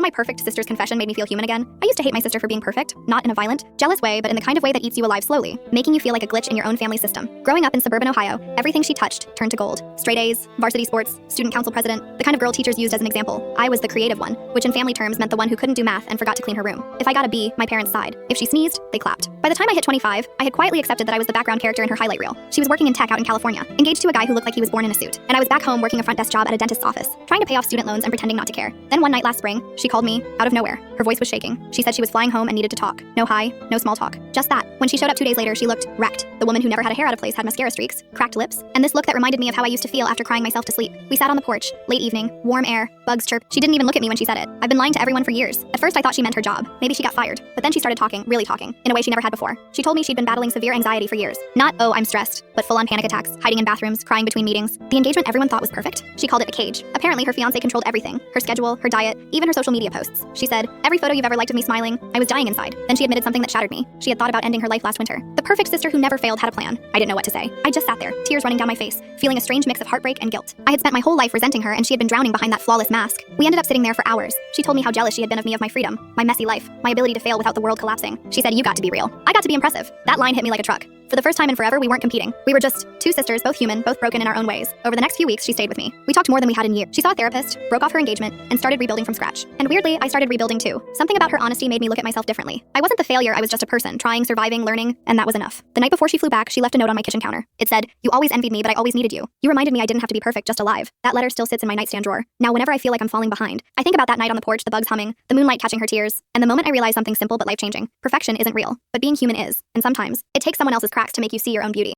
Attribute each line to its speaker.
Speaker 1: my perfect sister's confession made me feel human again. I used to hate my sister for being perfect, not in a violent, jealous way, but in the kind of way that eats you alive slowly, making you feel like a glitch in your own family system. Growing up in suburban Ohio, everything she touched turned to gold. Straight A's, varsity sports, student council president, the kind of girl teachers used as an example. I was the creative one, which in family terms meant the one who couldn't do math and forgot to clean her room. If I got a B, my parents sighed. If she sneezed, they clapped. By the time I hit 25, I had quietly accepted that I was the background character in her highlight reel. She was working in tech out in California, engaged to a guy who looked like he was born in a suit, and I was back home working a front desk job at a dentist's office, trying to pay off student loans and pretending not to care. Then one night last spring, she called me, out of nowhere. Her voice was shaking. She said she was flying home and needed to talk. No hi, no small talk. Just that. When she showed up 2 days later, she looked wrecked. The woman who never had a hair out of place had mascara streaks, cracked lips, and this look that reminded me of how I used to feel after crying myself to sleep. We sat on the porch, late evening, warm air, bugs chirp. She didn't even look at me when she said it. I've been lying to everyone for years. At first I thought she meant her job. Maybe she got fired. But then she started talking, really talking, in a way she never had before. She told me she'd been battling severe anxiety for years. Not, oh, I'm stressed, but full-on panic attacks, hiding in bathrooms, crying between meetings. The engagement everyone thought was perfect. She called it a cage. Apparently her fiancé controlled everything. Her schedule, her diet, even her social media posts. She said, every photo you've ever liked of me smiling, I was dying inside. Then she admitted something that shattered me. She had thought about ending her life last winter. The perfect sister who never failed had a plan. I didn't know what to say. I just sat there, tears running down my face, feeling a strange mix of heartbreak and guilt. I had spent my whole life resenting her and she had been drowning behind that flawless mask. We ended up sitting there for hours. She told me how jealous she had been of me, of my freedom, my messy life, my ability to fail without the world collapsing. She said, you got to be real. I got to be impressive. That line hit me like a truck. For the first time in forever, we weren't competing. We were just two sisters, both human, both broken in our own ways. Over the next few weeks, she stayed with me. We talked more than we had in years. She saw a therapist, broke off her engagement, and started rebuilding from scratch. And weirdly, I started rebuilding too. Something about her honesty made me look at myself differently. I wasn't the failure, I was just a person, trying, surviving, learning, and that was enough. The night before she flew back, she left a note on my kitchen counter. It said, you always envied me, but I always needed you. You reminded me I didn't have to be perfect, just alive. That letter still sits in my nightstand drawer. Now, whenever I feel like I'm falling behind, I think about that night on the porch, the bugs humming, the moonlight catching her tears, and the moment I realize something simple but life-changing. Perfection isn't real, but being human is. And sometimes, it takes someone else's cracks to make you see your own beauty.